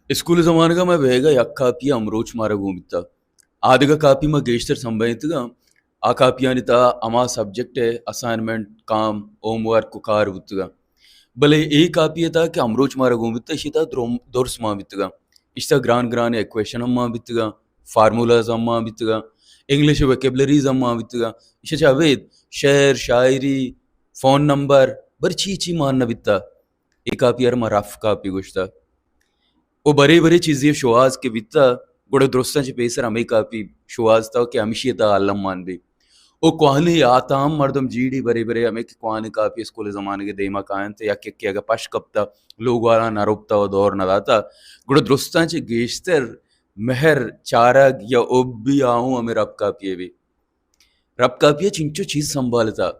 school जमानगा मैं వేగ యక్కాపి అమరోచ్ మారగూమిత్త ఆదిగా copy మా గేస్టర్ సంబంధితగా ఆ కాపి అనిత అమా సబ్జెక్టే అసైన్మెంట్ కామ్ హోంవర్క్ కారుతుగా భలే ఏ కాపీ था कि अमरोच मारा घूमित शिता दोर्स माँ बितगा इश्ता ग्रान ग्रान एक्वेशन अम्मा बितगा फार्मूलाज अम्मा बितगा इंग्लिश वेकेबलरीज अम्मा बितगा इशे चावेद शेर शायरी फोन नंबर बर ची मानना बिता ए कापी यार मा रफ कापी गुश्ता वो बरे बरे चीजें शुआज के बिता गुड़े दोस्तांचे पेसर हमें कापी शुआज था कि हमेशा था अल्लम मान भी ओ कोहनी आता हम मर्दम जीडी बरे बरे हमें कि कोहनी काफी स्कूल ज़माने के देमा कायन थे या कि अगर पश कपता लोग वाला नरोपता और दौर न दाता गुड़ दोस्तांचे गेश्तर महर चारग या ओब्बी आऊँ हमें रब कापिये चिंचो चीज संभालता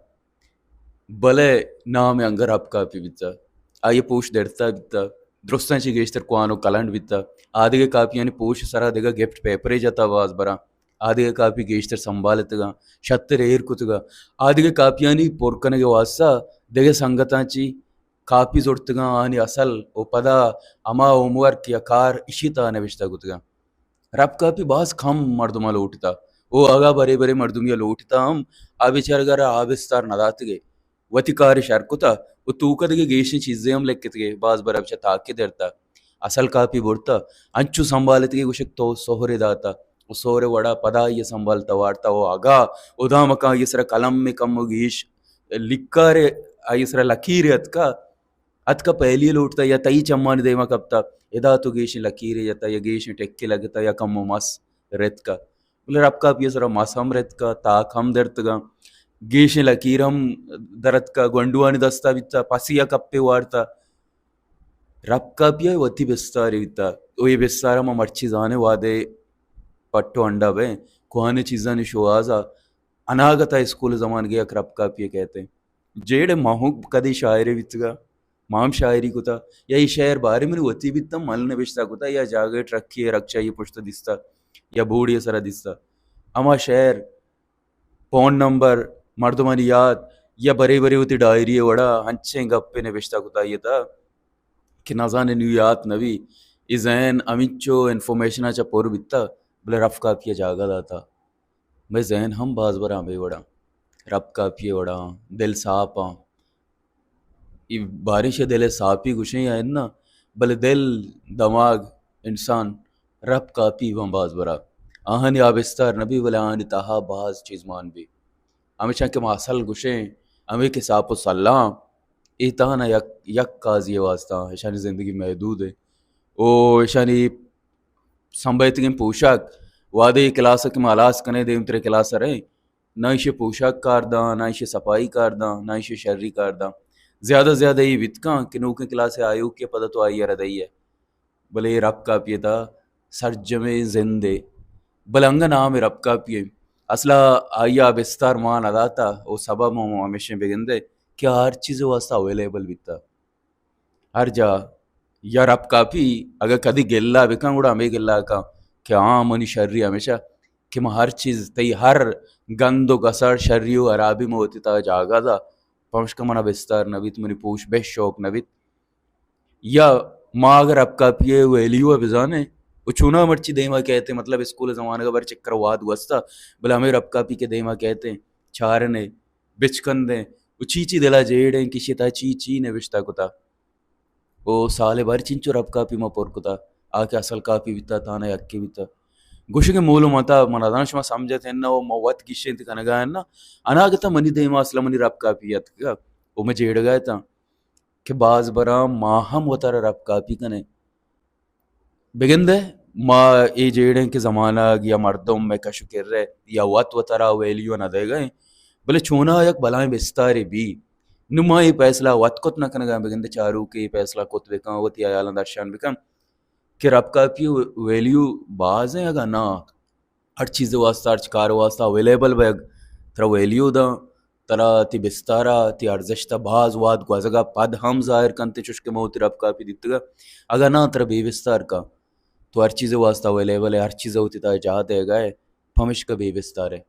भले नाम अंगर रब कापी बिता आये पोश डरता बिता दोस्तांचे गेश्तर कोहानो कलंड बिता आदिगे कापियानी पोश सरा देगा गिफ्ट पेपरे जाता वाज बरा आदिगे कापी गेश्तर संभालतगा शत्तर एर्कुतगा आदिगे कापियानी पोर्कनगे वासा देगे संगतांची कापी जोड़तगा आनी असल ओ पदा अमा होमवर्क या कार इशिता नविश्ता गुतगा रब कापी बास खम मर्दुमा लोटता ओ आगा बरे बरे मर्दुमिया लोटता हम आ बेचारगार आविस्तार नदातगे वतिकारी शर्कुता वो तूकदगे गेशन चीजें हम लेक्कतगे बास बरबचा ताके देरता असल कापी बोलता अंचु संभालतगे गुशक तो सोहरे दाता वो सोहरे वड़ा पदा ये संभालता वार्ता वो आगा उदा मका ये सरा कलम में कम गीश लिक्कारे ये सरा लकीरे अतका पहली लोटता या तई चम्मान देमा कपता यदा तो गेश लकीरे जाता या गेश टेक्के लगता या कम मस रेत का बोले रब का ये सरा मसम रेत का ताक हम दर्तगा गेश लकीरम दरत का गोंडुआनी दस्ता बिता पसिया कप्पे वार्ता रब का पिया वती बेस्तारे बिता ओ ये बेस्तारा मा मर्ची जाने वादे पट्टो अंडा बे कुहाने चीज़ा ने शुआजा अनागता स्कूल जमान गया रब का पिया कहते हैं जेड माहू कदी शायरे बितगा माम शायरी कुता या ये शहर बारे में वती बिता मल ने बेचता कुता या जागे ट्रक्की रक्षा ये पुष्ट दिसता या बूढ़ ये सरा दिसता अमा शहर फोन नंबर मर्दमानी याद या बरे बरे होती डायरी वड़ा हंचे गप्पे ने बेचता कुता ये था कि नाजाने न्यू याद नवी इजैन अमिचो इन्फॉर्मेशन आचा पोर बिता बोले रफ कापिया जागा दाता मैं जहन हम बाज बरा बे वड़ा रब कापिये वड़ा दिल साप ये बारिश दिल सापी गुशे या ना भले दिल दिमाग इंसान रब कापी वहाँ बाज बरा आहन या बिस्तर नबी वला आन तहा बाज चीज मान भी हमेशा के मासल गुशे हमें के सापो सलाम इताना यक काजी वास्ता ईशानी जिंदगी महदूद है ओ ईशानी संबैतगिन पोशाक वादे क्लास के मालास कने देम तेरे क्लास रहे ना इसे पोशाक कारदा ना इसे सफाई कारदा ना इसे शर्री कारदा ज्यादा ये वितका कि नौके क्लास से आयु के पता तो आई रही है भले ये रब का पिए था सरजमे जिंदे बलंगा नाम है रब का पिए असला आया बिस्तार मान अदाता वो सबब हमेशा बेगंदे क्या हर चीज़ वास्ता अवेलेबल बिता हर जा या रब कापी अगर कदी गिल्ला बिका उड़ा हमें गिल्ला का क्या मनी शर्री हमेशा कि मैं हर चीज़ तई हर गंदो गसर शर्रियो अराबी में होती था जागा था पहुँच का मना बिस्तार नबित मनी पूछ बेश शौक नबित या माँ अगर रब कापी वेलियो बिजाने वो चुना मर्ची देमा कहते मतलब स्कूल जमाने का बर चक्कर वाद वस्ता बोले हमें रब कापी के देमा कहते चारने बिचकंदे वो चीची दिला जेड़े किसी ता ची ने विश्ता कुता ओ साले बार चिंचो रब कापी मा पोरकुता आके असल कापी बिता ताना यक्के बिता गुशगे मूलो मता मन अदानश मा समझते न ओ मवत किशेंत कनगा न अनागता मनी देमा असला मनी रब कापी यतका ओ में जेड़ गया था कि बाज बरा माहम वतर रब कापी कने बेगंदे मा ए जेड़े के जमाना या मर्दों में कशु कर रहे या वत वतरा वेलियो न दे गए बोले छोना यक बलाएं बिस्तारे भी नुमा ये फैसला वत कोत न कनगा बेगंदे चारू के ये फैसला कोत बेका वती आयालन दर्शन बेका कि रब कापी वैल्यू बाज है अगर ना हर चीज़ वास्ता हर कार वास्ता अवेलेबल बैग तरा वैल्यू दा तरा ती बिस्तारा ती अर्जश्ता बाज वाद ग्वाजगा पद हम जाहिर कंते चुशके मोती रब कापी दितगा अगर ना तरा बेविस्तार का तो हर चीज़ वास्ता अवेलेबल है हर चीज़ होती था जा देगा है फमिश का बेविस्तार है